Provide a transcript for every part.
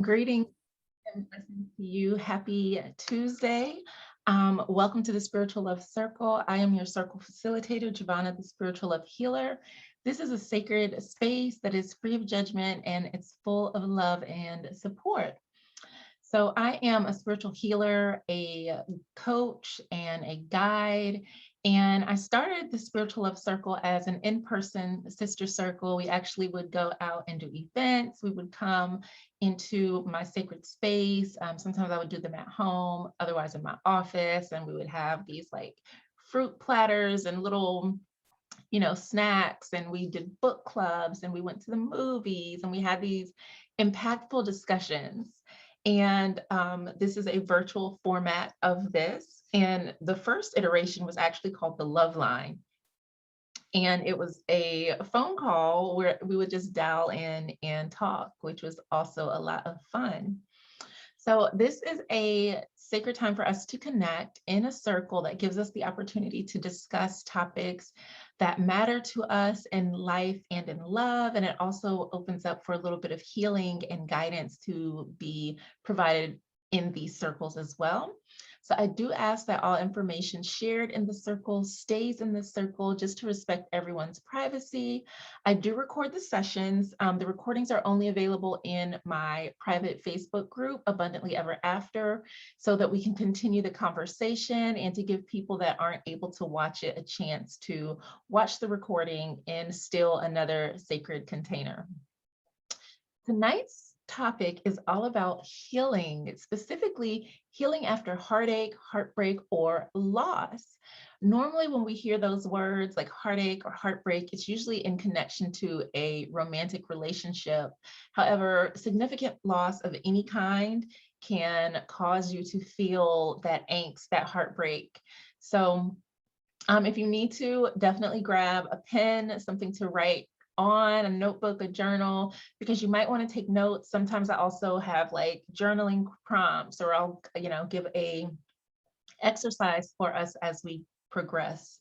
Greetings and blessings to you. Happy Tuesday. Welcome to the Spiritual Love Circle. I am your circle facilitator, Giovanna, the Spiritual Love Healer. This is a sacred space that is free of judgment and it's full of love and support. So I am a spiritual healer, a coach, and a guide. And I started the Spiritual Love Circle as an in-person sister circle. We actually would go out and do events. We would come into my sacred space. Sometimes I would do them at home, otherwise in my office. And we would have these like fruit platters and little snacks, and we did book clubs and we went to the movies and we had these impactful discussions. And this is a virtual format of this. And the first iteration was actually called the Love Line. And it was a phone call where we would just dial in and talk, which was also a lot of fun. So this is a sacred time for us to connect in a circle that gives us the opportunity to discuss topics that matter to us in life and in love. And it also opens up for a little bit of healing and guidance to be provided in these circles as well. So I do ask that all information shared in the circle stays in the circle just to respect everyone's privacy. I do record the sessions. The recordings are only available in my private Facebook group, Abundantly Ever After, so that we can continue the conversation and to give people that aren't able to watch it a chance to watch the recording in still another sacred container. Tonight's topic is all about healing, specifically healing after heartache, heartbreak, or loss. Normally, when we hear those words like heartache or heartbreak, it's usually in connection to a romantic relationship. However, significant loss of any kind can cause you to feel that angst, that heartbreak. So if you need to, definitely grab a pen, something to write on, a notebook, a journal, because you might want to take notes. Sometimes I also have like journaling prompts, or I'll, give a exercise for us as we progress.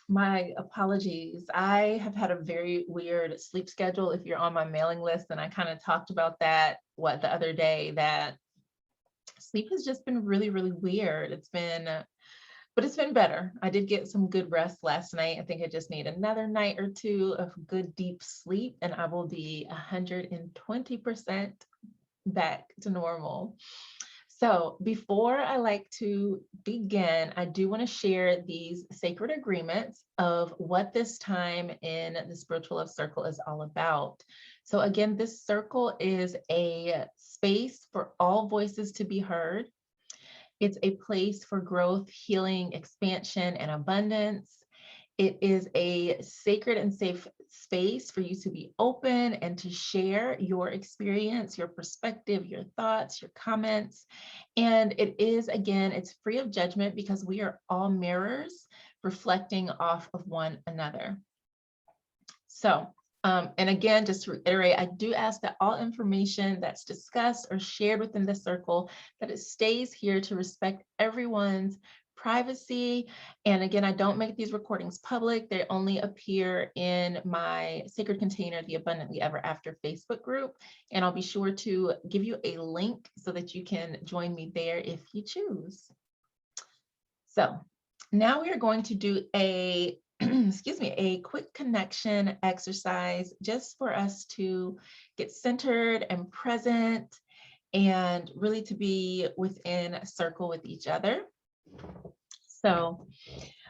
My apologies. I have had a very weird sleep schedule. If you're on my mailing list, and I kind of talked about that, the other day, that sleep has just been really, really weird. But it's been better. I did get some good rest last night. I think I just need another night or two of good deep sleep, and I will be 120% back to normal. So before I like to begin, I do want to share these sacred agreements of what this time in the Spiritual Love Circle is all about. So again, this circle is a space for all voices to be heard. It's a place for growth, healing, expansion, and abundance. It is a sacred and safe space for you to be open and to share your experience, your perspective, your thoughts, your comments. And it is, again, it's free of judgment because we are all mirrors reflecting off of one another. So, and again, just to reiterate, I do ask that all information that's discussed or shared within the circle, that it stays here to respect everyone's privacy. And again, I don't make these recordings public. They only appear in my sacred container, the Abundantly Ever After Facebook group. And I'll be sure to give you a link so that you can join me there if you choose. So now we are going to do a a quick connection exercise just for us to get centered and present and really to be within a circle with each other. So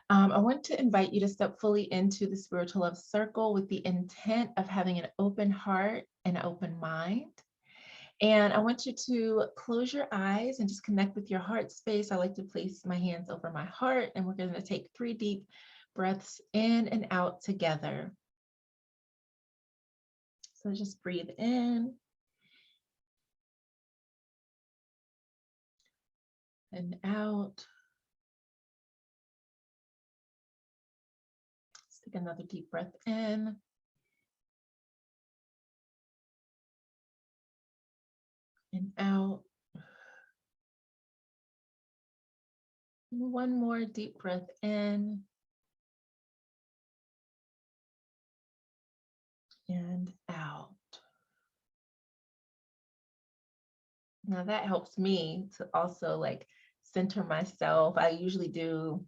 I want to invite you to step fully into the Spiritual Love Circle with the intent of having an open heart and an open mind. And I want you to close your eyes and just connect with your heart space. I like to place my hands over my heart, and we're going to take 3 deep breaths in and out together. So just breathe in and out. Let's take another deep breath in. And out. And one more deep breath in. and out. Now that helps me to also like center myself. I usually do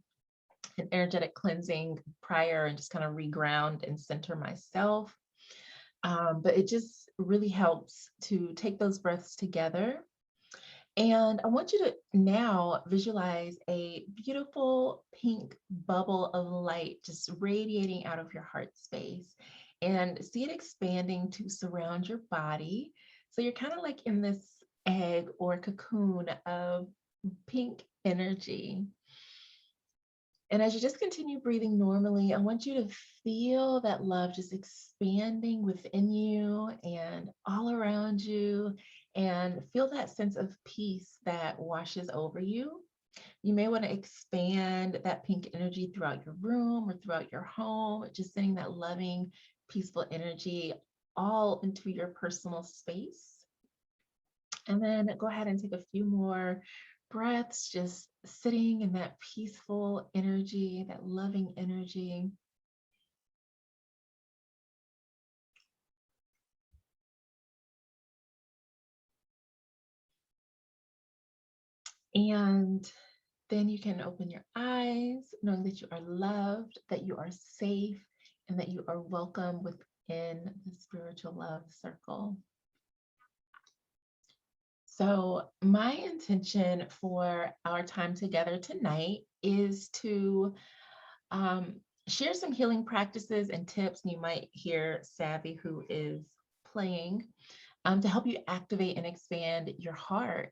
an energetic cleansing prior and just kind of reground and center myself. But it just really helps to take those breaths together. And I want you to now visualize a beautiful pink bubble of light just radiating out of your heart space and see it expanding to surround your body. So you're kind of like in this egg or cocoon of pink energy. And as you just continue breathing normally, I want you to feel that love just expanding within you and all around you, and feel that sense of peace that washes over you. You may want to expand that pink energy throughout your room or throughout your home, just sending that loving, peaceful energy all into your personal space. And then go ahead and take a few more breaths, just sitting in that peaceful energy, that loving energy. And then you can open your eyes, knowing that you are loved, that you are safe, and that you are welcome within the spiritual love circle. So my intention for our time together tonight is to share some healing practices and tips. And you might hear Savvy, who is playing, to help you activate and expand your heart.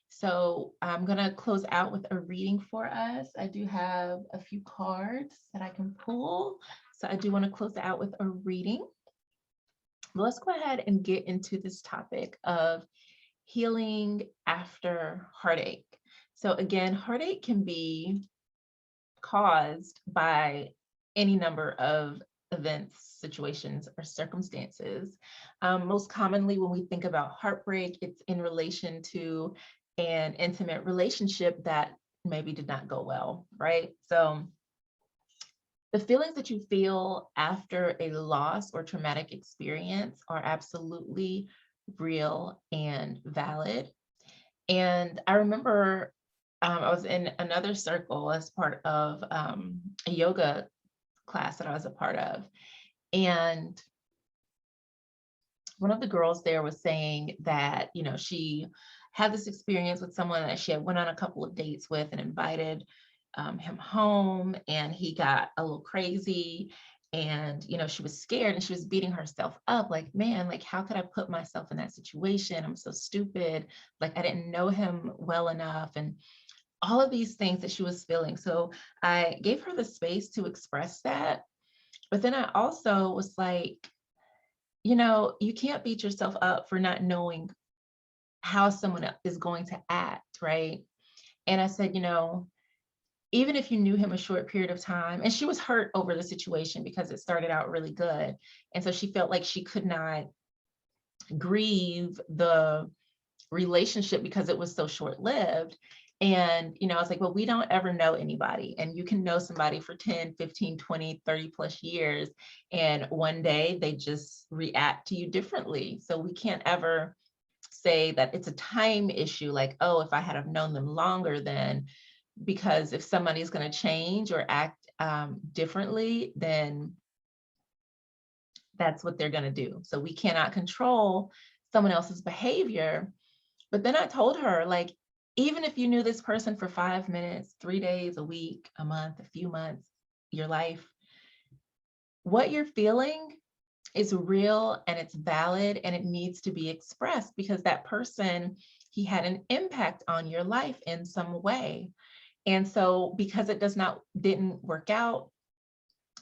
So I'm going to close out with a reading for us. I do have a few cards that I can pull. So I do want to close out with a reading. Let's go ahead and get into this topic of healing after heartache. So again, heartache can be caused by any number of events, situations, or circumstances. Most commonly, when we think about heartbreak, it's in relation to an intimate relationship that maybe did not go well, right? So the feelings that you feel after a loss or traumatic experience are absolutely real and valid. And I remember I was in another circle as part of a yoga class that I was a part of. And one of the girls there was saying that, you know, she had this experience with someone that she had went on a couple of dates with and invited him home, and he got a little crazy. And, you know, she was scared and she was beating herself up like, man, like, how could I put myself in that situation? I'm so stupid. Like, I didn't know him well enough. And all of these things that she was feeling. So I gave her the space to express that. But then I also was like, you know, you can't beat yourself up for not knowing how someone is going to act, right? And I said, you know, even if you knew him a short period of time, and she was hurt over the situation because it started out really good. And so she felt like she could not grieve the relationship because it was so short-lived. And, you know, I was like, well, we don't ever know anybody. And you can know somebody for 10, 15, 20, 30 plus years. And one day they just react to you differently. So we can't ever say that it's a time issue. Like, oh, if I had have known them longer, then, because if somebody's going to change or act differently, then that's what they're going to do. So we cannot control someone else's behavior. But then I told her, like, even if you knew this person for 5 minutes, 3 days, a week, a month, a few months, your life, what you're feeling is real and it's valid and it needs to be expressed because that person, he had an impact on your life in some way. And so because it didn't work out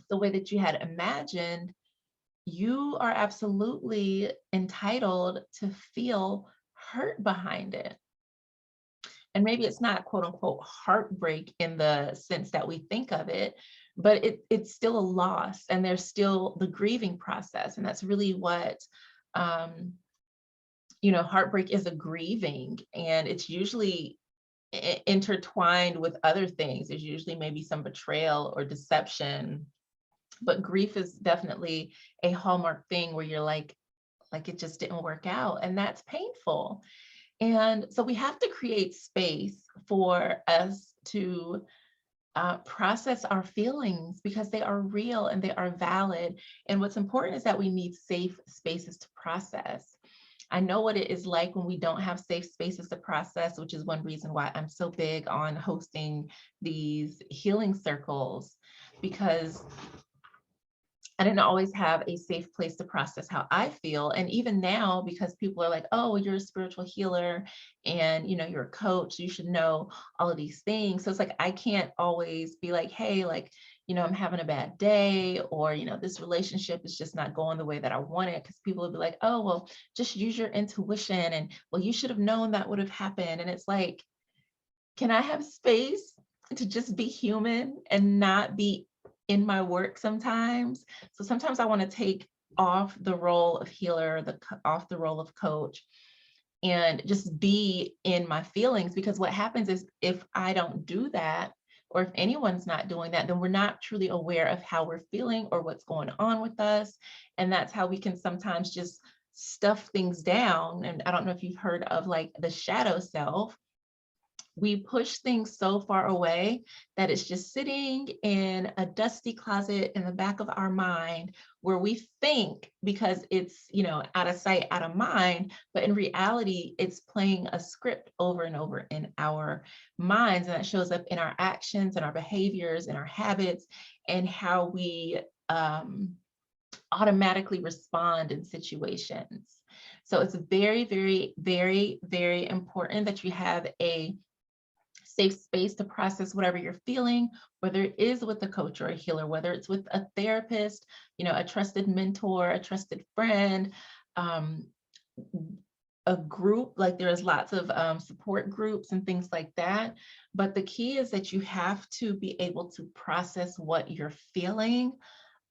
the way that you had imagined, you are absolutely entitled to feel hurt behind it. And maybe it's not quote unquote heartbreak in the sense that we think of it, but it's still a loss and there's still the grieving process. And that's really what, you know, heartbreak is, a grieving, and it's usually intertwined with other things. There's usually maybe some betrayal or deception But grief is definitely a hallmark thing where you're like it just didn't work out, and that's painful. And so we have to create space for us to process our feelings because they are real and they are valid. And what's important is that we need safe spaces to process. I know what it is like when we don't have safe spaces to process, which is one reason why I'm so big on hosting these healing circles, because I didn't always have a safe place to process how I feel. And even now, because people are like, oh, well, you're a spiritual healer and you're a coach, you should know all of these things. So it's like I can't always be like, hey, like, I'm having a bad day, or this relationship is just not going the way that I want it. Because people will be like, oh, well, just use your intuition, and well, you should have known that would have happened. And it's like, can I have space to just be human and not be in my work sometimes? So sometimes I want to take off the role of healer, off the role of coach, and just be in my feelings, because what happens is if I don't do that, or if anyone's not doing that, then we're not truly aware of how we're feeling or what's going on with us. And that's how we can sometimes just stuff things down. And I don't know if you've heard of like the shadow self. We push things so far away that it's just sitting in a dusty closet in the back of our mind, where we think because it's, out of sight, out of mind, but in reality, it's playing a script over and over in our minds. And that shows up in our actions and our behaviors and our habits and how we automatically respond in situations. So it's very, very, very, very important that you have a safe space to process whatever you're feeling, whether it is with a coach or a healer, whether it's with a therapist, a trusted mentor, a trusted friend, um, a group. Like there's lots of support groups and things like that. But the key is that you have to be able to process what you're feeling.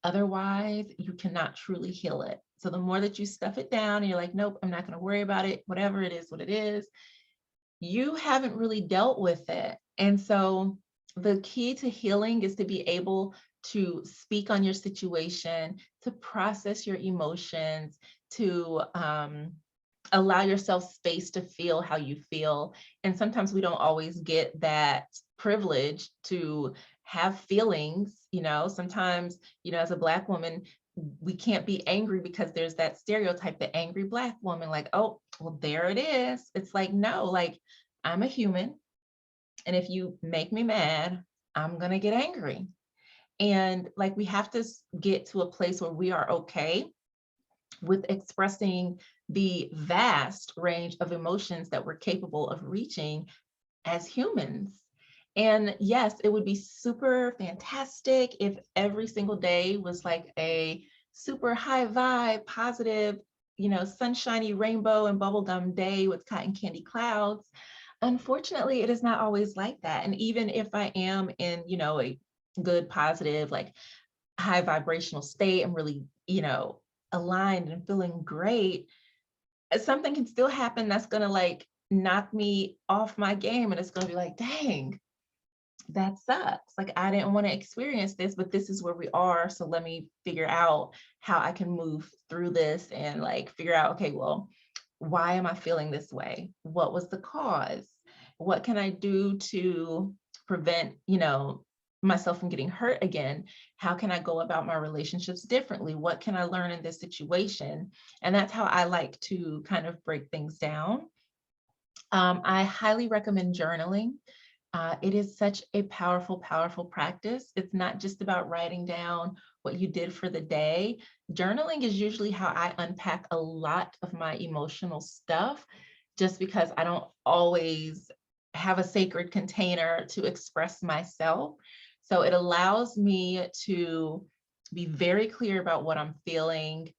Otherwise, you cannot truly heal it. So the more that you stuff it down and you're like, nope, I'm not going to worry about it, whatever it is, what it is, you haven't really dealt with it. And so the key to healing is to be able to speak on your situation, to process your emotions, to allow yourself space to feel how you feel. And sometimes we don't always get that privilege to have feelings. Sometimes, as a Black woman, we can't be angry because there's that stereotype, the angry Black woman, like, oh, well, there it is. It's like, no, like, I'm a human. And if you make me mad, I'm going to get angry. And like, we have to get to a place where we are okay with expressing the vast range of emotions that we're capable of reaching as humans. And yes, it would be super fantastic if every single day was like a super high vibe, positive, sunshiny rainbow and bubblegum day with cotton candy clouds. Unfortunately, it is not always like that. And even if I am in, a good, positive, like high vibrational state, I'm really, aligned and feeling great, something can still happen that's going to like knock me off my game. And it's going to be like, dang, that sucks. Like, I didn't want to experience this, but this is where we are. So let me figure out how I can move through this and like figure out, okay, well, why am I feeling this way? What was the cause? What can I do to prevent, myself from getting hurt again? How can I go about my relationships differently? What can I learn in this situation? And that's how I like to kind of break things down. I highly recommend journaling. It is such a powerful, powerful practice. It's not just about writing down what you did for the day. Journaling is usually how I unpack a lot of my emotional stuff, just because I don't always have a sacred container to express myself. So it allows me to be very clear about what I'm feeling.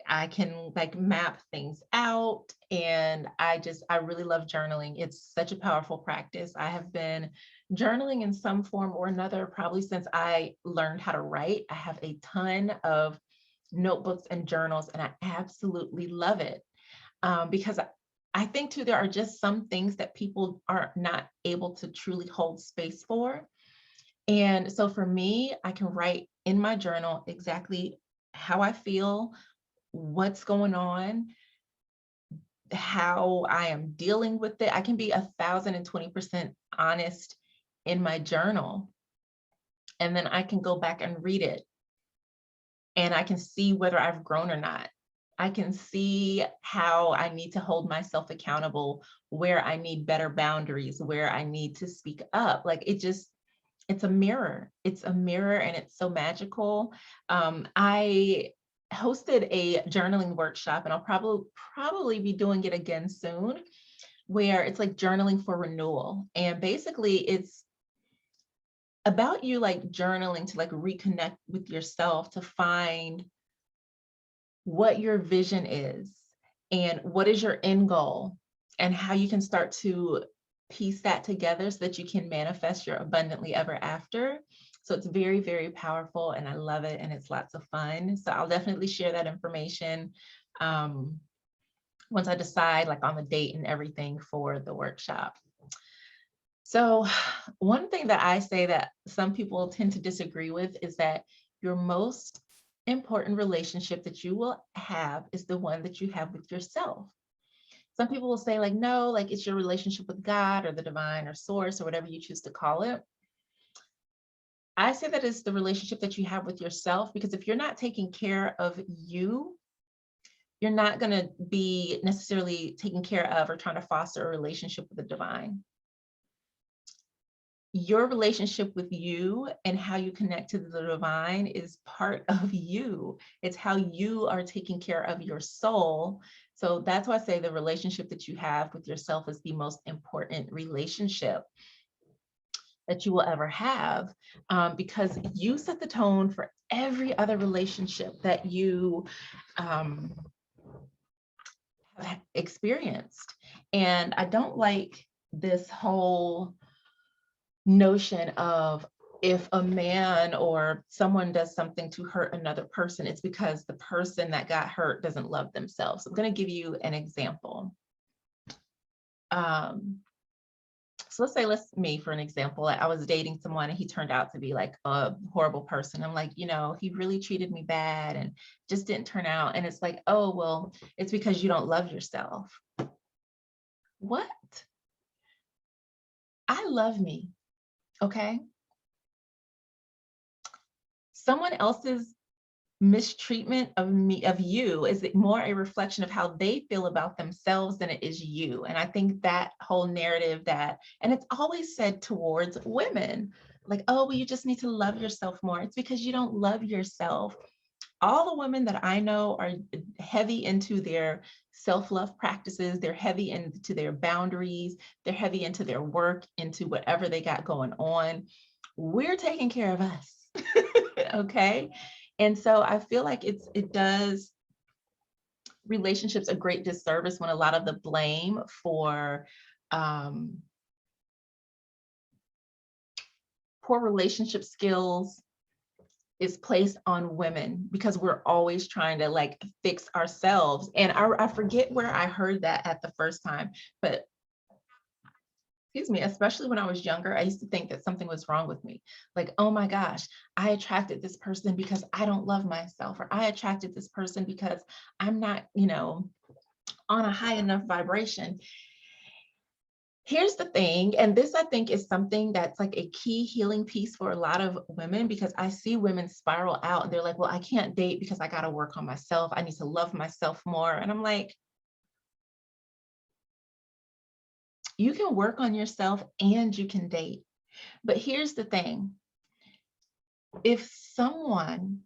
I can like map things out, and I really love journaling. It's such a powerful practice. I have been journaling in some form or another probably since I learned how to write. I have a ton of notebooks and journals, and I absolutely love it because I think too, there are just some things that people are not able to truly hold space for. And so for me, I can write in my journal exactly how I feel, what's going on, how I am dealing with it. I can be 1,020% honest in my journal. And then I can go back and read it, and I can see whether I've grown or not. I can see how I need to hold myself accountable, where I need better boundaries, where I need to speak up. Like it's a mirror. It's a mirror, and it's so magical. I hosted a journaling workshop, and I'll probably be doing it again soon, where it's like journaling for renewal. And basically it's about you like journaling to like reconnect with yourself, to find what your vision is and what is your end goal, and how you can start to piece that together so that you can manifest your abundantly ever after. So it's very, very powerful, and I love it, and it's lots of fun. So I'll definitely share that information once I decide like on the date and everything for the workshop. So one thing that I say that some people tend to disagree with is that your most important relationship that you will have is the one that you have with yourself. Some people will say like, no, like it's your relationship with God or the divine or source or whatever you choose to call it. I say that it's the relationship that you have with yourself, because if you're not taking care of you, you're not going to be necessarily taking care of or trying to foster a relationship with the divine. Your relationship with you and how you connect to the divine is part of you. It's how you are taking care of your soul. So that's why I say the relationship that you have with yourself is the most important relationship that you will ever have, because you set the tone for every other relationship that you have experienced. And I don't like this whole notion of, if a man or someone does something to hurt another person, it's because the person that got hurt doesn't love themselves. I'm going to give you an example. So let's say, me for an example, I was dating someone and he turned out to be like a horrible person. I'm like, he really treated me bad and just didn't turn out. And it's like, oh, well, it's because you don't love yourself. What? I love me. Okay. Someone else's mistreatment of me, of you, is it more a reflection of how they feel about themselves than it is you. And I think that whole narrative and it's always said towards women, like, oh, well, you just need to love yourself more. It's because you don't love yourself. All the women that I know are heavy into their self-love practices. They're heavy into their boundaries. They're heavy into their work, into whatever they got going on. We're taking care of us. Okay. And so I feel like it does relationships a great disservice when a lot of the blame for poor relationship skills is placed on women, because we're always trying to like fix ourselves. And I forget where I heard that at the first time, but excuse me, especially when I was younger, I used to think that something was wrong with me. Like, oh my gosh, I attracted this person because I don't love myself, or I attracted this person because I'm not, on a high enough vibration. Here's the thing, and this I think is something that's like a key healing piece for a lot of women, because I see women spiral out and they're like, well, I can't date because I got to work on myself. I need to love myself more. And I'm like, you can work on yourself and you can date. But here's the thing. If someone,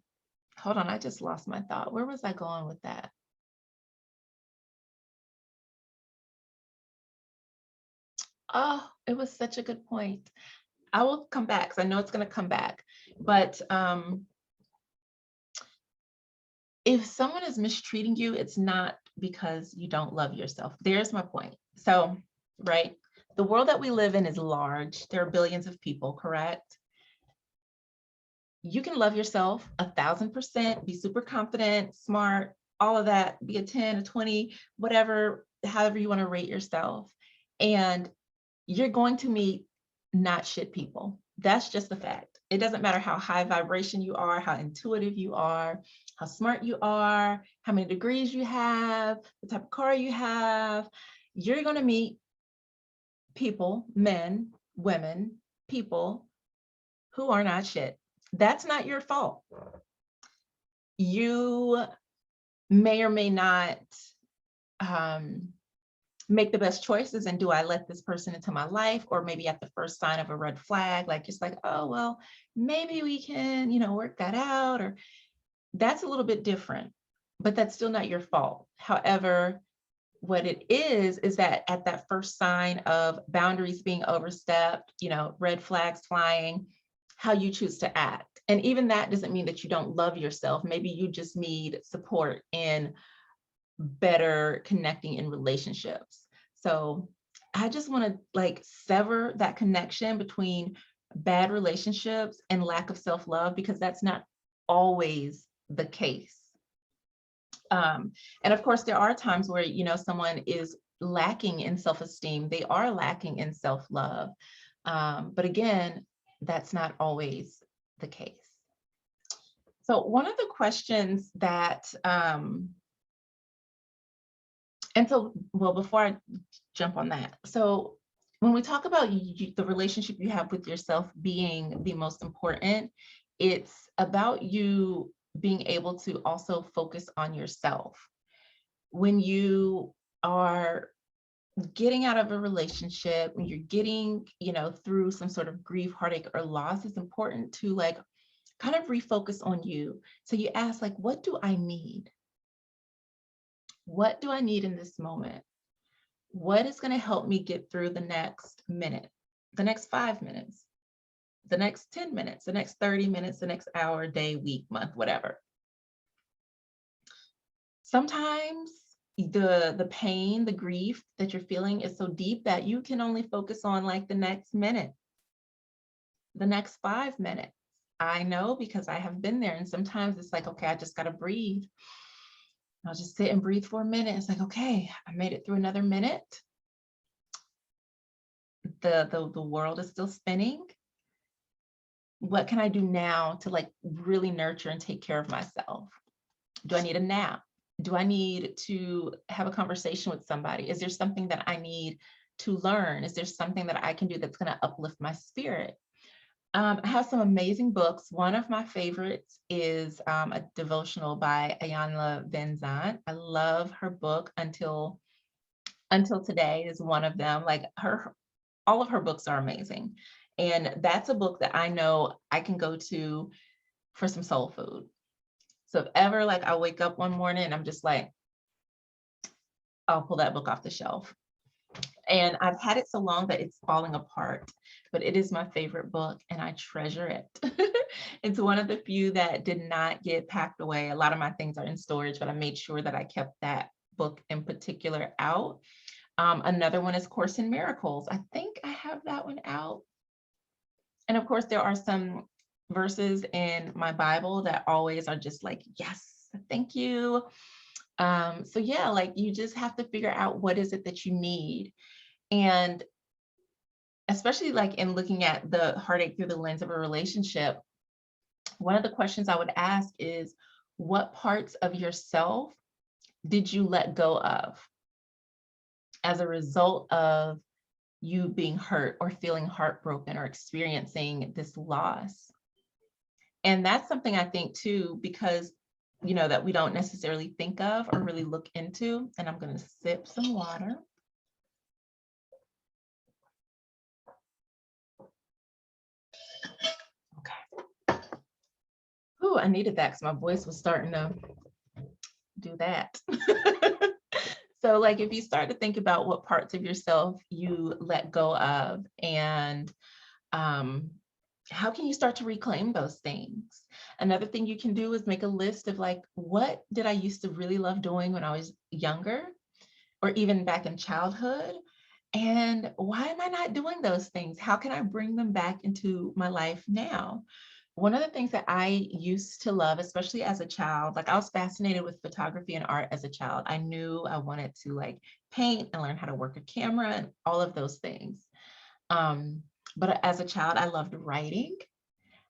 hold on, I just lost my thought. Where was I going with that? Oh, it was such a good point. I will come back because I know it's going to come back. But if someone is mistreating you, it's not because you don't love yourself. There's my point. So, right, the world that we live in is large. There are billions of people, correct? You can love yourself 1,000%, be super confident, smart, all of that, be a 10, a 20, whatever, however you want to rate yourself. And you're going to meet not shit people. That's just the fact. It doesn't matter how high vibration you are, how intuitive you are, how smart you are, how many degrees you have, the type of car you have. You're going to meet people, men, women, people who are not shit. That's not your fault. You may or may not make the best choices. And do I let this person into my life? Or maybe at the first sign of a red flag, like just like, oh, well, maybe we can, work that out. Or that's a little bit different, but that's still not your fault. However, what it is that at that first sign of boundaries being overstepped, red flags flying, how you choose to act. And even that doesn't mean that you don't love yourself. Maybe you just need support in better connecting in relationships. So I just want to like sever that connection between bad relationships and lack of self-love, because that's not always the case. And of course, there are times where, someone is lacking in self-esteem. They are lacking in self-love. But again, that's not always the case. So one of the questions that, before I jump on that, so when we talk about the relationship you have with yourself being the most important, it's about you being able to also focus on yourself. When you are getting out of a relationship, when you're getting, through some sort of grief, heartache, or loss, it's important to like kind of refocus on you. So you ask, like, what do I need? What do I need in this moment? What is going to help me get through the next minute, the next 5 minutes, the next 10 minutes, the next 30 minutes, the next hour, day, week, month, whatever. Sometimes the pain, the grief that you're feeling is so deep that you can only focus on like the next minute, the next 5 minutes. I know, because I have been there. And sometimes it's like, okay, I just got to breathe. I'll just sit and breathe for a minute. It's like, okay, I made it through another minute. The world is still spinning. What can I do now to like really nurture and take care of myself? Do I need a nap? Do I need to have a conversation with somebody? Is there something that I need to learn? Is there something that I can do that's going to uplift my spirit? I have some amazing books. One of my favorites is a devotional by Iyanla Vanzant. I love her book, Until Today is one of them. Like all of her books are amazing. And that's a book that I know I can go to for some soul food. So if ever like I wake up one morning and I'm just like, I'll pull that book off the shelf. And I've had it so long that it's falling apart, but it is my favorite book and I treasure it. It's one of the few that did not get packed away. A lot of my things are in storage, but I made sure that I kept that book in particular out. Another one is Course in Miracles. I think I have that one out. And of course, there are some verses in my Bible that always are just like, yes, thank you. So yeah, like you just have to figure out what is it that you need. And especially like in looking at the heartache through the lens of a relationship, one of the questions I would ask is, what parts of yourself did you let go of as a result of you being hurt or feeling heartbroken or experiencing this loss? And that's something I think too, because that we don't necessarily think of or really look into. And I'm going to sip some water. Okay. Ooh, I needed that because my voice was starting to do that. So like if you start to think about what parts of yourself you let go of, and how can you start to reclaim those things? Another thing you can do is make a list of like, what did I used to really love doing when I was younger or even back in childhood? And why am I not doing those things? How can I bring them back into my life now? One of the things that I used to love, especially as a child, like I was fascinated with photography and art as a child. I knew I wanted to like paint and learn how to work a camera and all of those things. But as a child, I loved writing.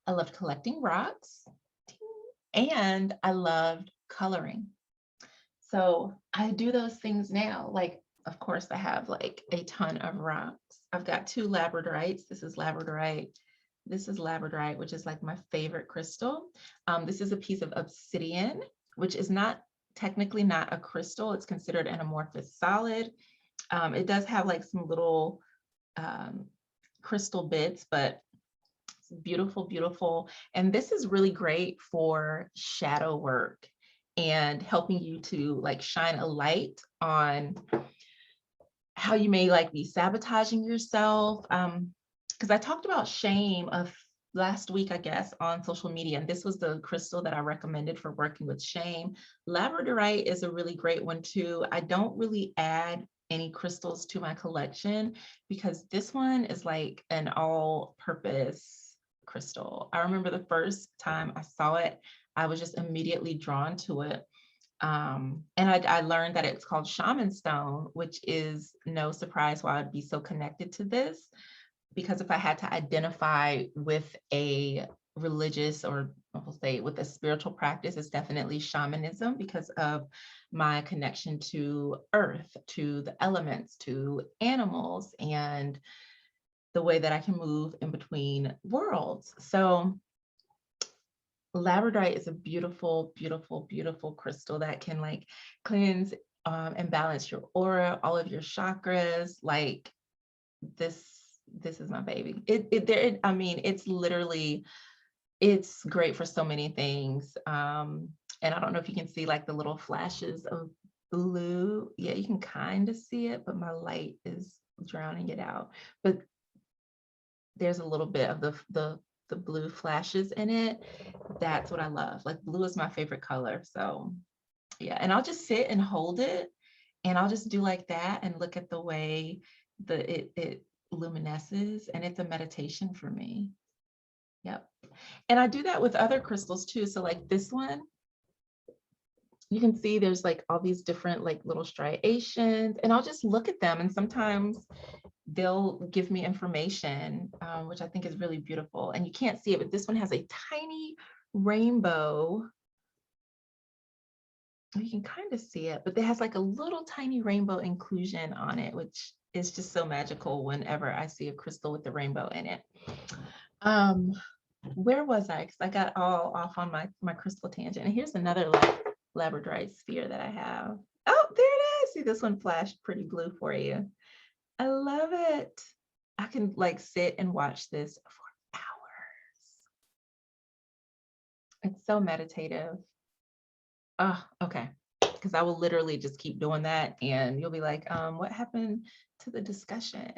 I loved collecting rocks, and I loved coloring. So I do those things now. Like, of course, I have like a ton of rocks. I've got 2 labradorites. This is labradorite. This is labradorite, which is like my favorite crystal. This is a piece of obsidian, which is not technically not a crystal. It's considered an amorphous solid. It does have like some little crystal bits, but it's beautiful, beautiful. And this is really great for shadow work and helping you to like shine a light on how you may like be sabotaging yourself. Because I talked about shame of last week, I guess, on social media, and this was the crystal that I recommended for working with shame. Labradorite is a really great one too. I don't really add any crystals to my collection because this one is like an all-purpose crystal. I remember the first time I saw it, I was just immediately drawn to it. And I learned that it's called shaman stone, which is no surprise why I'd be so connected to this, because if I had to identify with a religious, or I'll say with a spiritual practice, it's definitely shamanism because of my connection to earth, to the elements, to animals, and the way that I can move in between worlds. So labradorite is a beautiful, beautiful, beautiful crystal that can like cleanse and balance your aura, all of your chakras. Like this is my baby. I mean, it's literally, it's great for so many things. And I don't know if you can see like the little flashes of blue. Yeah, you can kind of see it, but my light is drowning it out. But there's a little bit of the blue flashes in it. That's what I love. Like blue is my favorite color. So yeah, and I'll just sit and hold it, and I'll just do like that and look at the way it luminesces, and it's a meditation for me. Yep. And I do that with other crystals too. So like this one, you can see there's like all these different like little striations, and I'll just look at them, and sometimes they'll give me information, which I think is really beautiful. And you can't see it, but this one has a tiny rainbow. You can kind of see it, but it has like a little tiny rainbow inclusion on it, which is just so magical whenever I see a crystal with the rainbow in it. Where was I? Because I got all off on my crystal tangent. And here's another labradorite sphere that I have. Oh, there it is. See, this one flashed pretty blue for you. I love it. I can like sit and watch this for hours. It's so meditative. Oh, okay. Because I will literally just keep doing that, and you'll be like, what happened to the discussion?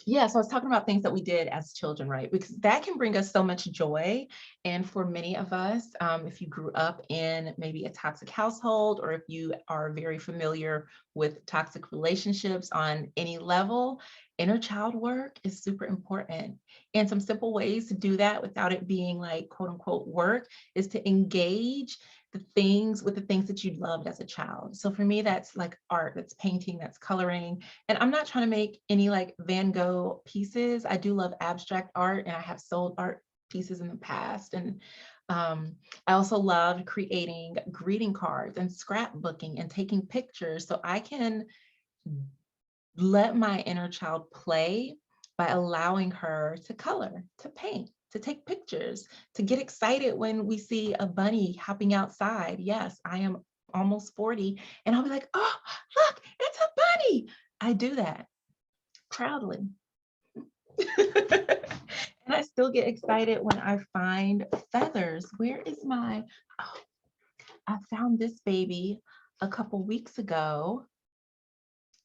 Yeah, so I was talking about things that we did as children, right? Because that can bring us so much joy. And for many of us, if you grew up in maybe a toxic household, or if you are very familiar with toxic relationships on any level, inner child work is super important. And some simple ways to do that without it being like quote unquote work is to engage the things that you loved as a child. So for me, that's like art, that's painting, that's coloring. And I'm not trying to make any like Van Gogh pieces. I do love abstract art, and I have sold art pieces in the past. And I also loved creating greeting cards and scrapbooking and taking pictures so I can let my inner child play by allowing her to color, to paint, to take pictures, to get excited when we see a bunny hopping outside. Yes, I am almost 40, and I'll be like, oh, look, it's a bunny. I do that proudly. And I still get excited when I find feathers. Where is my, oh, I found this baby a couple weeks ago.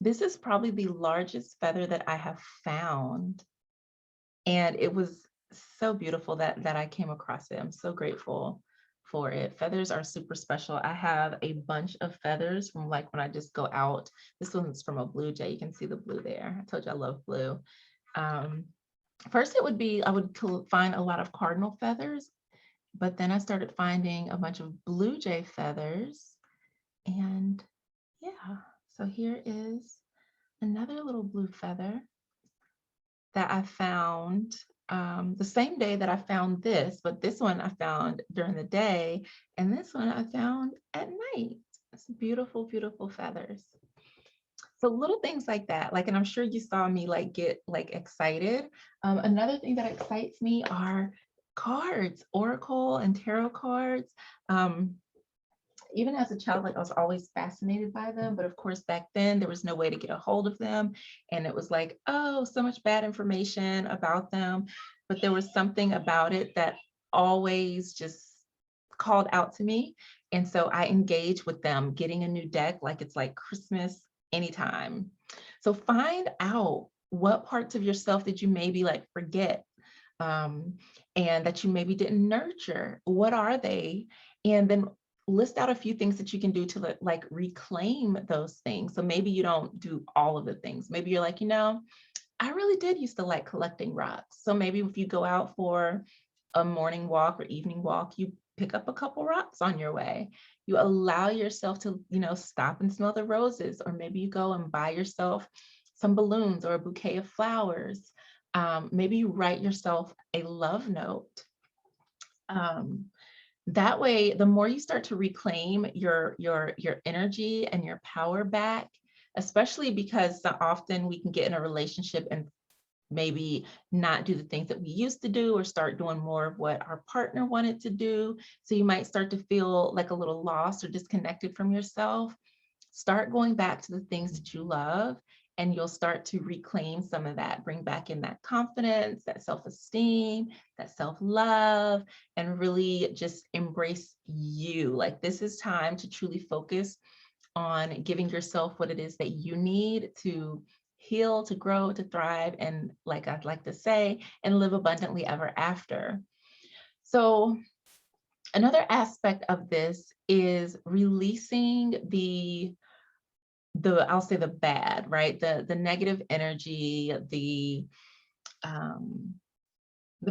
This is probably the largest feather that I have found. And it was so beautiful that I came across it. I'm so grateful for it. Feathers are super special. I have a bunch of feathers from like when I just go out. This one's from a blue jay. You can see the blue there. I told you I love blue. First it would be, I would find a lot of cardinal feathers, but then I started finding a bunch of blue jay feathers. And yeah, so here is another little blue feather that I found the same day that I found this, but this one I found during the day, and this one I found at night. It's beautiful, beautiful feathers. So little things like that, like, and I'm sure you saw me like get like excited. Another thing that excites me are cards, oracle and tarot cards. Even as a child, like I was always fascinated by them, but of course back then there was no way to get a hold of them, and it was like, oh, so much bad information about them, but there was something about it that always just called out to me, and so I engaged with them, getting a new deck like it's like Christmas anytime. So find out what parts of yourself did you maybe like forget, um, and that you maybe didn't nurture. What are they? And then list out a few things that you can do to like reclaim those things. So maybe you don't do all of the things. Maybe you're like, I really did used to like collecting rocks. So maybe if you go out for a morning walk or evening walk, you pick up a couple rocks on your way. You allow yourself to, stop and smell the roses, or maybe you go and buy yourself some balloons or a bouquet of flowers. Maybe you write yourself a love note. That way, the more you start to reclaim your energy and your power back, especially because so often we can get in a relationship and maybe not do the things that we used to do, or start doing more of what our partner wanted to do. So you might start to feel like a little lost or disconnected from yourself. Start going back to the things that you love, and you'll start to reclaim some of that, bring back in that confidence, that self-esteem, that self-love, and really just embrace you. Like, this is time to truly focus on giving yourself what it is that you need to heal, to grow, to thrive, and, like I'd like to say, and live abundantly ever after. So another aspect of this is releasing the I'll say the bad, right? The negative energy, the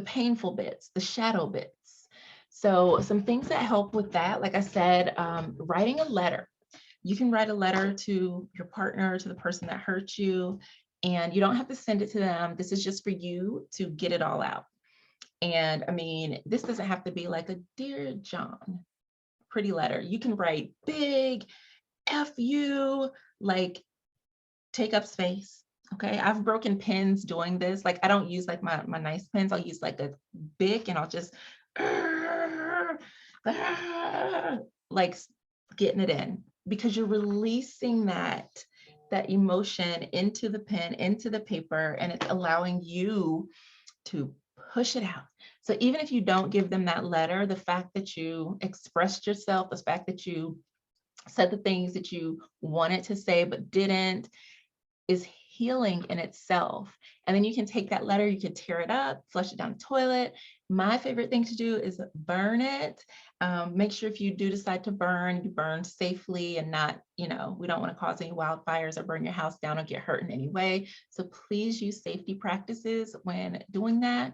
painful bits, the shadow bits. So some things that help with that, like I said, writing a letter. You can write a letter to your partner, to the person that hurt you, and you don't have to send it to them. This is just for you to get it all out. And I mean, this doesn't have to be like a Dear John, pretty letter. You can write big, F you, like, take up space. Okay, I've broken pens doing this. Like, I don't use like my nice pens. I'll use like a Bic, and I'll just like getting it in, because you're releasing that emotion into the pen, into the paper, and it's allowing you to push it out. So even if you don't give them that letter, the fact that you expressed yourself, the fact that you said the things that you wanted to say but didn't, is healing in itself. And then you can take that letter, you can tear it up, flush it down the toilet. My favorite thing to do is burn it. Make sure if you do decide to burn, you burn safely and not, we don't want to cause any wildfires or burn your house down or get hurt in any way. So please use safety practices when doing that.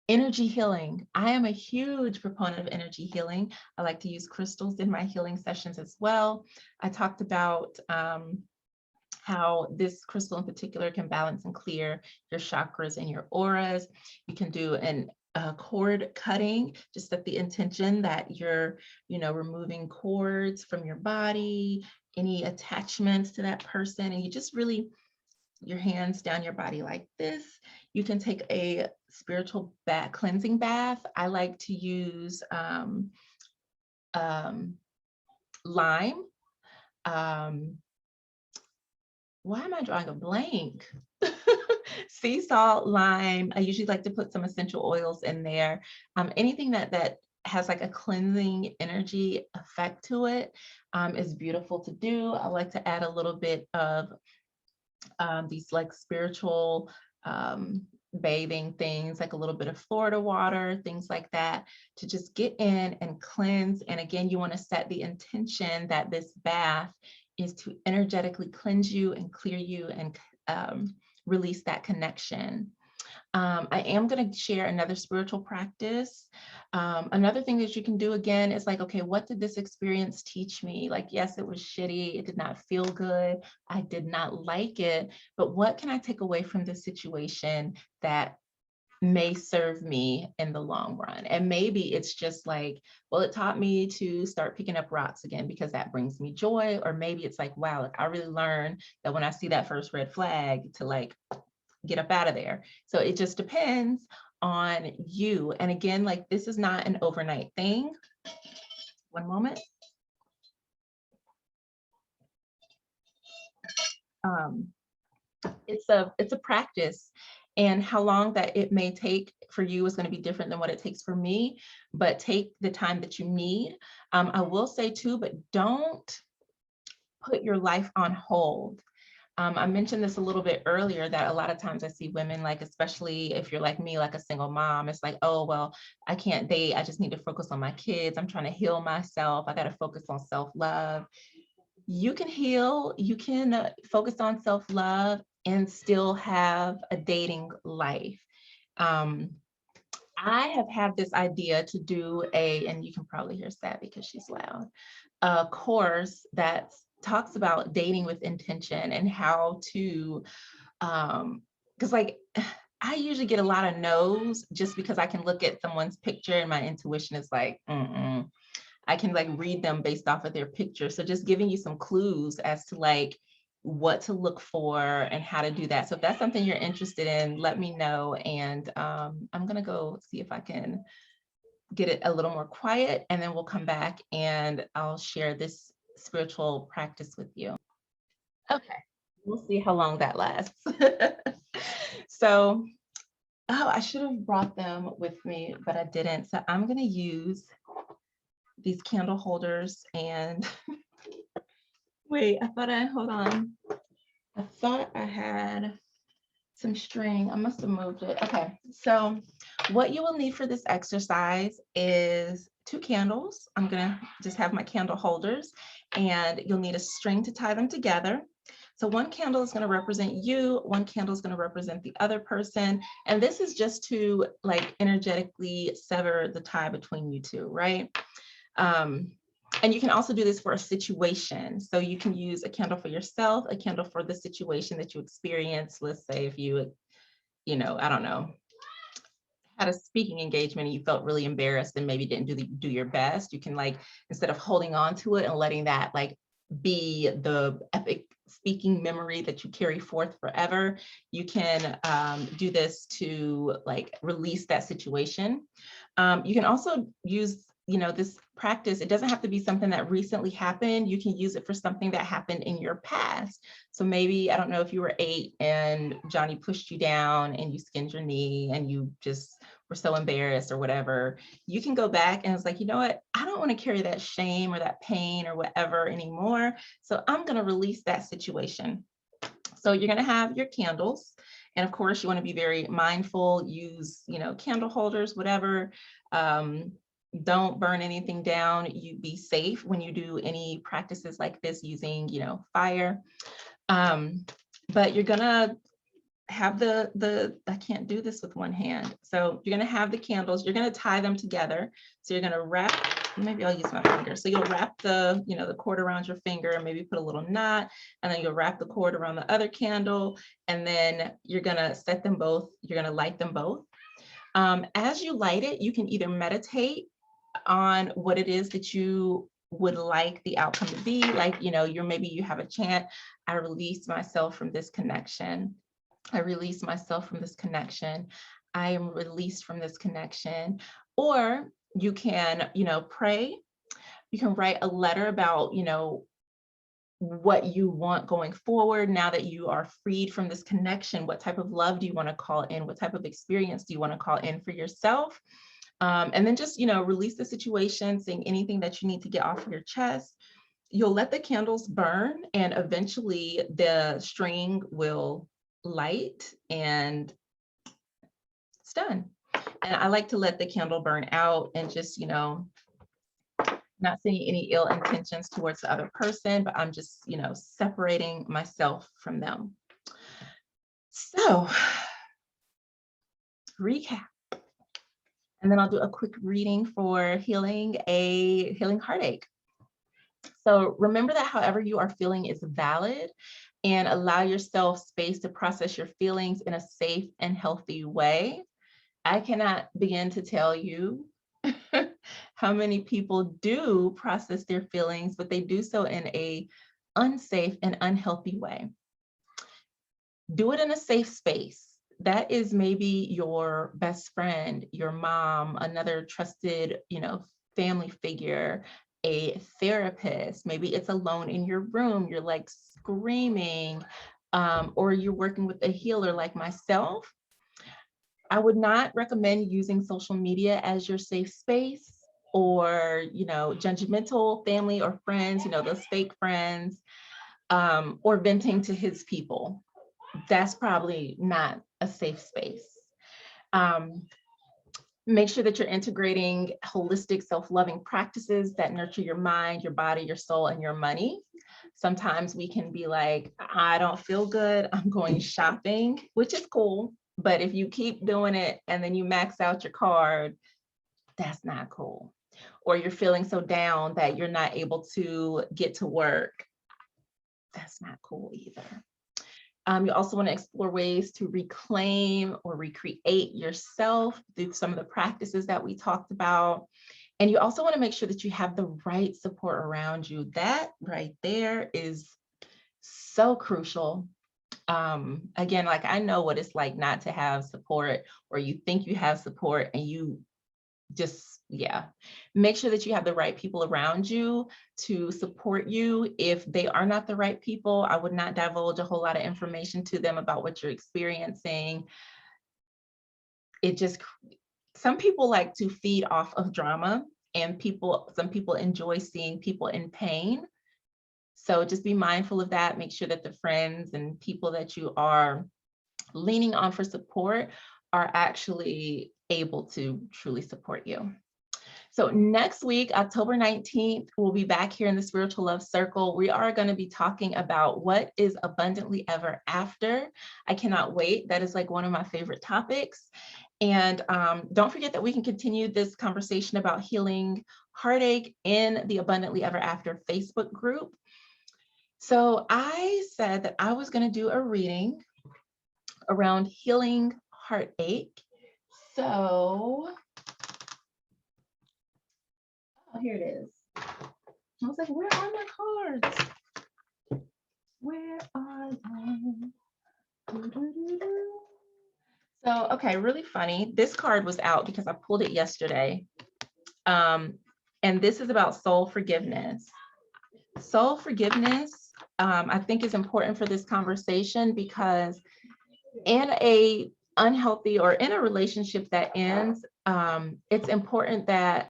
Energy healing. I am a huge proponent of energy healing. I like to use crystals in my healing sessions as well. I talked about how this crystal in particular can balance and clear your chakras and your auras. You can do an cord cutting, just set the intention that you're, removing cords from your body, any attachments to that person, and you just really, your hands down your body like this. You can take a spiritual cleansing bath. I like to use lime. Why am I drawing a blank? Sea salt, lime. I usually like to put some essential oils in there. Anything that has like a cleansing energy effect to it is beautiful to do. I like to add a little bit of these like spiritual bathing things, like a little bit of Florida water, things like that, to just get in and cleanse. And again, you want to set the intention that this bath is to energetically cleanse you and clear you and release that connection. I am going to share another spiritual practice. Another thing that you can do again is like, okay, what did this experience teach me? Like, yes, it was shitty. It did not feel good. I did not like it. But what can I take away from this situation that may serve me in the long run? And maybe it's just like, well, it taught me to start picking up rocks again because that brings me joy. Or maybe it's like, wow, like I really learned that when I see that first red flag to like get up out of there. So it just depends on you. And again, like this is not an overnight thing. One moment. It's a practice, and how long that it may take for you is going to be different than what it takes for me, but take the time that you need. I will say too, but don't put your life on hold. I mentioned this a little bit earlier that a lot of times I see women, like, especially if you're like me, like a single mom, it's like, oh, well, I can't date. I just need to focus on my kids. I'm trying to heal myself. I got to focus on self-love. You can heal, you can focus on self-love and still have a dating life. I have had this idea to do and you can probably hear Sad because she's loud, a course that talks about dating with intention and how to, because like, I usually get a lot of no's just because I can look at someone's picture and my intuition is like, I can like read them based off of their picture. So just giving you some clues as to like what to look for and how to do that. So if that's something you're interested in, let me know. And I'm gonna go see if I can get it a little more quiet, and then we'll come back and I'll share this spiritual practice with you. Okay, we'll see how long that lasts. So, oh, I should have brought them with me, but I didn't. So I'm gonna use these candle holders and wait, hold on. I thought I had some string. I must have moved it. Okay, so what you will need for this exercise is 2 candles. I'm gonna just have my candle holders, and you'll need a string to tie them together. So one candle is gonna represent you, one candle is gonna represent the other person, and this is just to like energetically sever the tie between you two, right? And you can also do this for a situation. So you can use a candle for yourself, a candle for the situation that you experience. Let's say if you I don't know, had a speaking engagement and you felt really embarrassed and maybe didn't do your best, you can like, instead of holding on to it and letting that like be the epic speaking memory that you carry forth forever, you can do this to like release that situation. You can also use this practice. It doesn't have to be something that recently happened. You can use it for something that happened in your past. So maybe, I don't know, if you were 8 and Johnny pushed you down and you skinned your knee and you just were so embarrassed or whatever, you can go back and it's like, you know what, I don't want to carry that shame or that pain or whatever anymore. So I'm going to release that situation. So you're going to have your candles. And of course, you want to be very mindful, use, candle holders, whatever. Don't burn anything down. You be safe when you do any practices like this using, fire. But you're gonna have I can't do this with one hand. So you're gonna have the candles, you're gonna tie them together. So you're gonna wrap, maybe I'll use my finger. So you'll wrap the cord around your finger, maybe put a little knot, and then you'll wrap the cord around the other candle, and then you're gonna set them both, you're gonna light them both. As you light it, you can either meditate on what it is that you would like the outcome to be. Like, maybe you have a chant, I release myself from this connection. I release myself from this connection. I am released from this connection. Or you can, pray. You can write a letter about, what you want going forward now that you are freed from this connection. What type of love do you want to call in? What type of experience do you want to call in for yourself? And then just, release the situation, saying anything that you need to get off your chest. You'll let the candles burn, and eventually the string will light and it's done. And I like to let the candle burn out and just, not seeing any ill intentions towards the other person, but I'm just, separating myself from them. So recap. And then I'll do a quick reading for healing heartache. So remember that however you are feeling is valid, and allow yourself space to process your feelings in a safe and healthy way. I cannot begin to tell you how many people do process their feelings, but they do so in a unsafe and unhealthy way. Do it in a safe space. That is maybe your best friend, your mom, another trusted, family figure, a therapist. Maybe it's alone in your room, you're like screaming, or you're working with a healer like myself. I would not recommend using social media as your safe space, or, judgmental family or friends, those fake friends, or venting to his people. That's probably not a safe space. Make sure that you're integrating holistic self-loving practices that nurture your mind, your body, your soul, and your money. Sometimes we can be like, I don't feel good, I'm going shopping, which is cool. But if you keep doing it and then you max out your card, that's not cool. Or you're feeling so down that you're not able to get to work. That's not cool either. You also want to explore ways to reclaim or recreate yourself through some of the practices that we talked about. And you also want to make sure that you have the right support around you. That right there is so crucial. Again, like, I know what it's like not to have support, or you think you have support and you just, make sure that you have the right people around you to support you. If they are not the right people, I would not divulge a whole lot of information to them about what you're experiencing. Some people like to feed off of drama, and some people enjoy seeing people in pain. So just be mindful of that. Make sure that the friends and people that you are leaning on for support are actually able to truly support you. So next week, October 19th, we'll be back here in the Spiritual Love Circle. We are going to be talking about what is abundantly ever after. I cannot wait. That is like one of my favorite topics. And don't forget that we can continue this conversation about healing heartache in the Abundantly Ever After Facebook group. So I said that I was going to do a reading around healing heartache. So here it is. I was like, where are my cards? Where are they? So, okay, really funny. This card was out because I pulled it yesterday. And this is about soul forgiveness. Soul forgiveness, I think, is important for this conversation, because in a unhealthy or in a relationship that ends, it's important that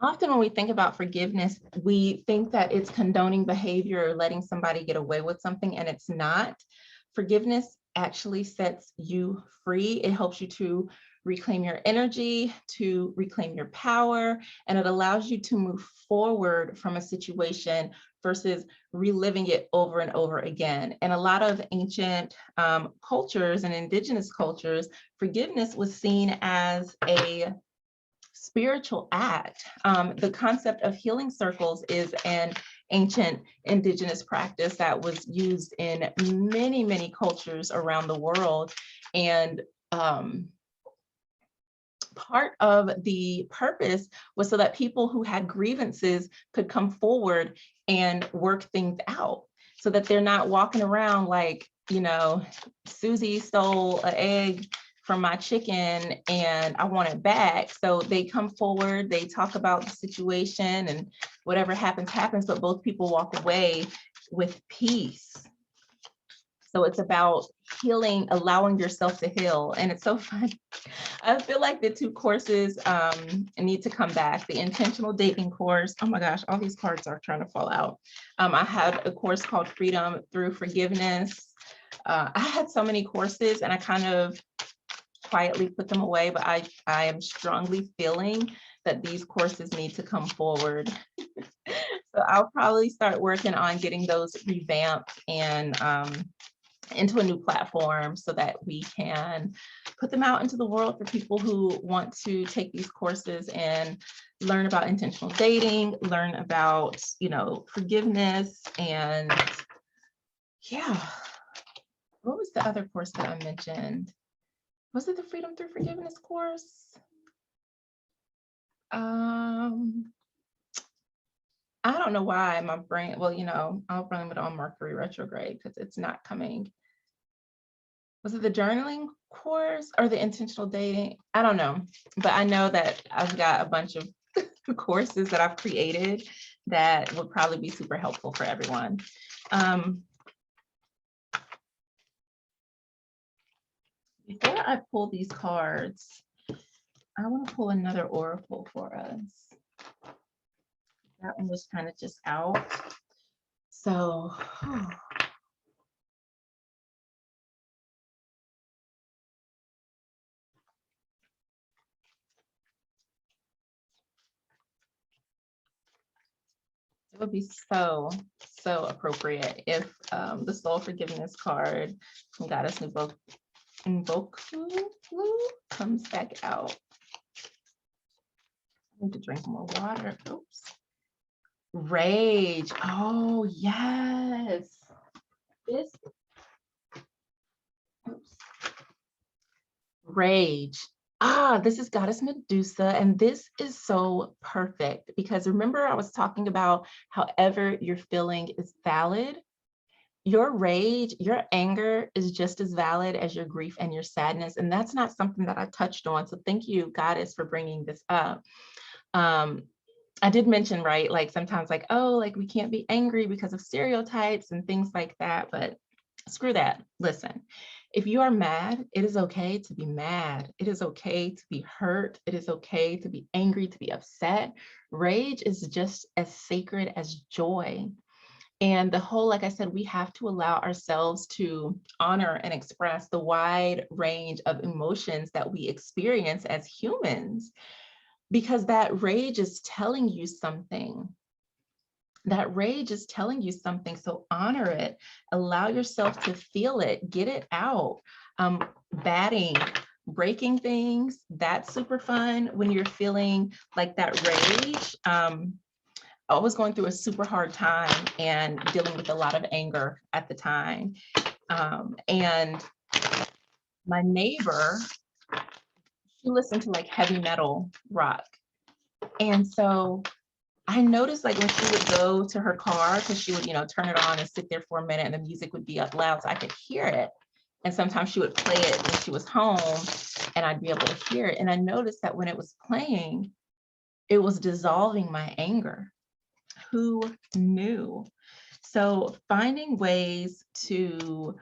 often when we think about forgiveness, we think that it's condoning behavior or letting somebody get away with something, and it's not. Forgiveness actually sets you free. It helps you to reclaim your energy, to reclaim your power, and it allows you to move forward from a situation versus reliving it over and over again. In a lot of ancient cultures and indigenous cultures, forgiveness was seen as a spiritual act. The concept of healing circles is an ancient indigenous practice that was used in many, many cultures around the world. And part of the purpose was so that people who had grievances could come forward and work things out, so that they're not walking around like, Susie stole an egg from my chicken and I want it back. So they come forward, they talk about the situation, and whatever happens, happens, but both people walk away with peace. So it's about healing, allowing yourself to heal. And it's so fun. I feel like the two courses need to come back. The intentional dating course, oh my gosh, all these cards are trying to fall out. I had a course called Freedom Through Forgiveness. I had so many courses and I kind of quietly put them away, but I am strongly feeling that these courses need to come forward. So I'll probably start working on getting those revamped and into a new platform so that we can put them out into the world for people who want to take these courses and learn about intentional dating, learn about, forgiveness. And yeah, what was the other course that I mentioned? Was it the Freedom Through Forgiveness course? I don't know why my brain, well, I'll blame it on Mercury retrograde because it's not coming. Was it the journaling course or the intentional dating? I don't know, but I know that I've got a bunch of courses that I've created that would probably be super helpful for everyone. Before I pull these cards, I want to pull another oracle for us. That one was kind of just out. So, it would be so appropriate if the soul forgiveness card from Goddess Mboku comes back out. I need to drink more water. Oops. Rage. Oh, yes. This. Oops. Rage. This is Goddess Medusa, and this is so perfect because remember I was talking about however you're feeling is valid. Your rage, your anger is just as valid as your grief and your sadness, and that's not something that I touched on. So thank you, Goddess, for bringing this up. I did mention, right, like sometimes like, oh, like we can't be angry because of stereotypes and things like that, but screw that. Listen, if you are mad, it is okay to be mad. It is okay to be hurt. It is okay to be angry, to be upset. Rage is just as sacred as joy. And the whole, like I said, we have to allow ourselves to honor and express the wide range of emotions that we experience as humans, because that rage is telling you something. That rage is telling you something, so honor it. Allow yourself to feel it, get it out. Batting, breaking things, that's super fun when you're feeling like that rage. I was going through a super hard time and dealing with a lot of anger at the time. And my neighbor, she listened to like heavy metal rock. And so I noticed like when she would go to her car, because she would, turn it on and sit there for a minute and the music would be up loud so I could hear it. And sometimes she would play it when she was home and I'd be able to hear it. And I noticed that when it was playing, it was dissolving my anger. Who knew? So finding ways to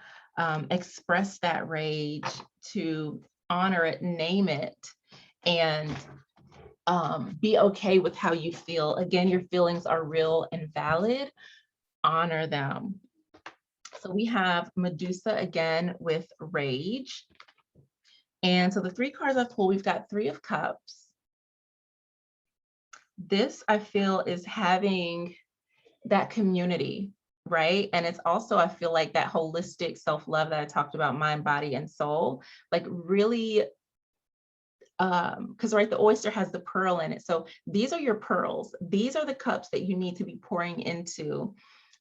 express that rage, to honor it, name it, and be okay with how you feel. Again, your feelings are real and valid. Honor them. So we have Medusa again with rage. And so the three cards I've pulled, we've got Three of Cups. This I feel is having that community, right? And it's also, I feel like that holistic self-love that I talked about, mind, body, and soul, like really, because right, the oyster has the pearl in it. So these are your pearls. These are the cups that you need to be pouring into.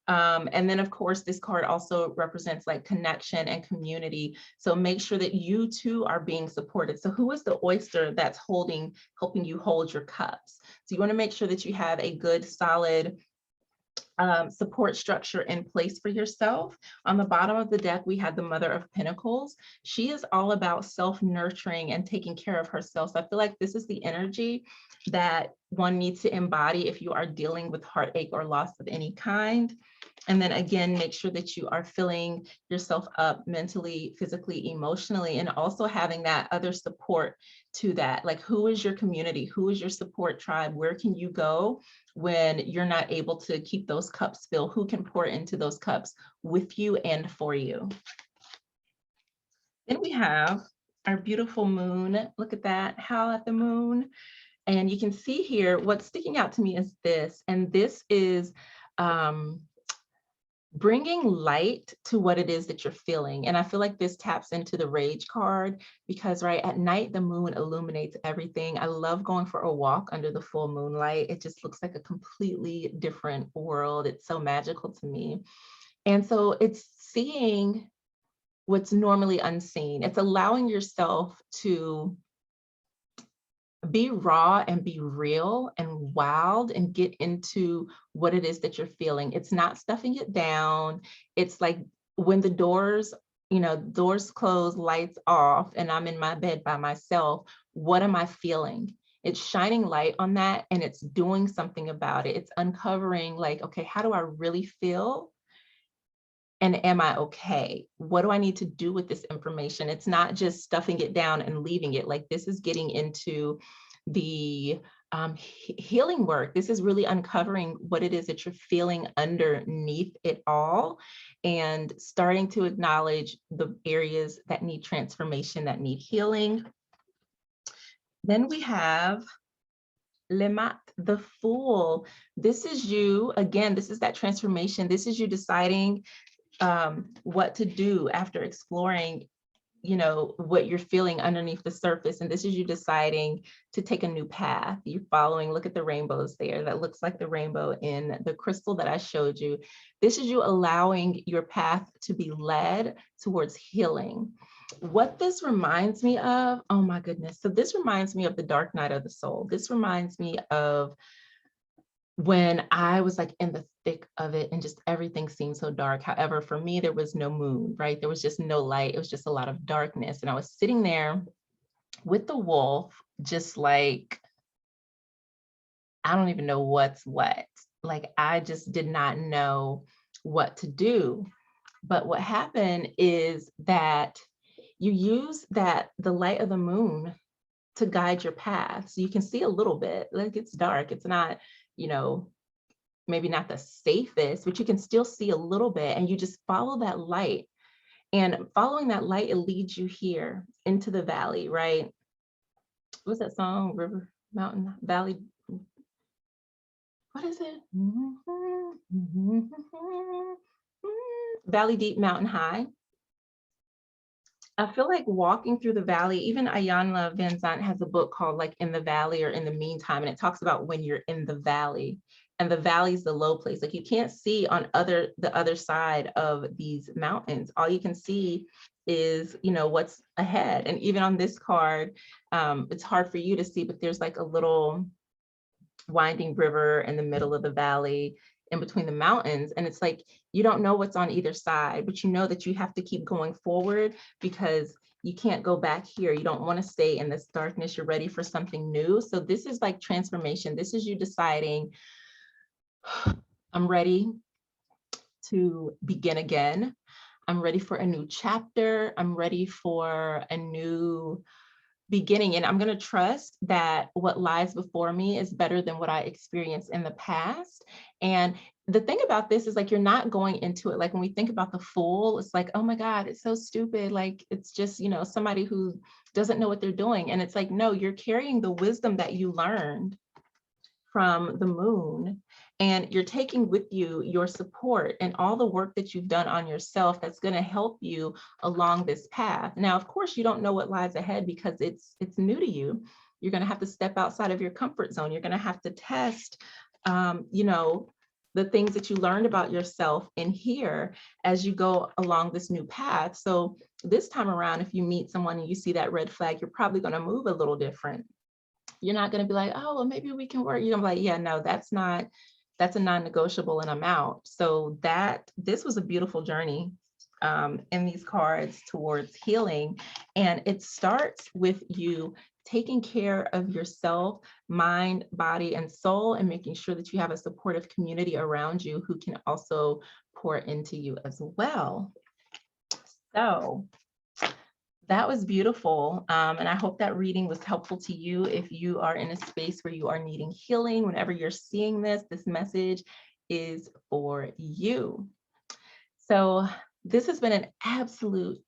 And then of course, this card also represents like connection and community. So make sure that you too are being supported. So who is the oyster that's helping you hold your cups? So you want to make sure that you have a good, solid support structure in place for yourself. On the bottom of the deck, we had the Mother of Pentacles. She is all about self-nurturing and taking care of herself. So I feel like this is the energy that one needs to embody if you are dealing with heartache or loss of any kind. And then again, make sure that you are filling yourself up mentally, physically, emotionally, and also having that other support to that. Like, who is your community? Who is your support tribe? Where can you go when you're not able to keep those cups filled? Who can pour into those cups with you and for you? Then we have our beautiful moon. Look at that, howl at the moon. And you can see here, what's sticking out to me is this, and this is bringing light to what it is that you're feeling. And I feel like this taps into the rage card because, right, at night, the moon illuminates everything. I love going for a walk under the full moonlight. It just looks like a completely different world. It's so magical to me. And so it's seeing what's normally unseen. It's allowing yourself to be raw and be real and wild and get into what it is that you're feeling. It's not stuffing it down. It's like when the doors, doors close, lights off, and I'm in my bed by myself, what am I feeling? It's shining light on that and it's doing something about it. It's uncovering like, okay, how do I really feel? And am I okay? What do I need to do with this information? It's not just stuffing it down and leaving it. Like this is getting into the healing work. This is really uncovering what it is that you're feeling underneath it all and starting to acknowledge the areas that need transformation, that need healing. Then we have Lemat, the Fool. This is you, again, this is that transformation. This is you deciding what to do after exploring, what you're feeling underneath the surface. And this is you deciding to take a new path. You're following, look at the rainbows there. That looks like the rainbow in the crystal that I showed you. This is you allowing your path to be led towards healing. What this reminds me of, oh my goodness. So this reminds me of the dark night of the soul. This reminds me of when I was like in the thick of it and just everything seemed so dark. However, for me, there was no moon, right? There was just no light. It was just a lot of darkness. And I was sitting there with the wolf, just like, I don't even know what's what. Like, I just did not know what to do. But what happened is that you use the light of the moon to guide your path. So you can see a little bit, like it's dark. It's not, maybe not the safest, but you can still see a little bit and you just follow that light. And following that light, it leads you here into the valley, right? What's that song? River, mountain, valley. What is it? Valley deep, mountain high. I feel like walking through the valley, even Ayanna Van Zandt has a book called like In the Valley or In the Meantime, and it talks about when you're in the valley, and the valley is the low place. Like you can't see on the other side of these mountains. All you can see is, what's ahead. And even on this card, it's hard for you to see, but there's like a little winding river in the middle of the valley in between the mountains. And it's like, you don't know what's on either side, but you know that you have to keep going forward because you can't go back here. You don't want to stay in this darkness. You're ready for something new. So this is like transformation. This is you deciding, I'm ready to begin again. I'm ready for a new chapter. I'm ready for a new beginning, and I'm going to trust that what lies before me is better than what I experienced in the past. And the thing about this is like, you're not going into it. Like when we think about the Fool, it's like, oh my God, it's so stupid. Like, it's just, somebody who doesn't know what they're doing. And it's like, no, you're carrying the wisdom that you learned from the moon, and you're taking with you your support and all the work that you've done on yourself that's going to help you along this path. Now, of course, you don't know what lies ahead because it's new to you. You're going to have to step outside of your comfort zone. You're going to have to test, the things that you learned about yourself in here as you go along this new path. So this time around, if you meet someone and you see that red flag, you're probably going to move a little different. You're not going to be like, oh, well, maybe we can work. You're going to be like, yeah, no, that's a non-negotiable and I'm out. So this was a beautiful journey in these cards towards healing. And it starts with you taking care of yourself, mind, body, and soul, and making sure that you have a supportive community around you who can also pour into you as well. So that was beautiful. And I hope that reading was helpful to you. If you are in a space where you are needing healing, whenever you're seeing this message is for you. So this has been an absolute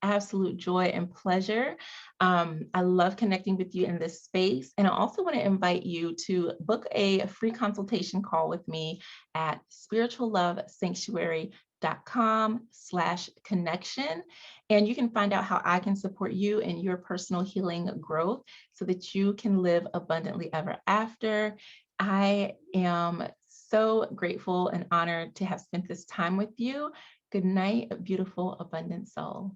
joy and pleasure. I love connecting with you in this space. And I also want to invite you to book a free consultation call with me at spirituallovesanctuary.com. www.heartache.com/connection. And you can find out how I can support you in your personal healing growth so that you can live abundantly ever after. I am so grateful and honored to have spent this time with you. Good night, beautiful, abundant soul.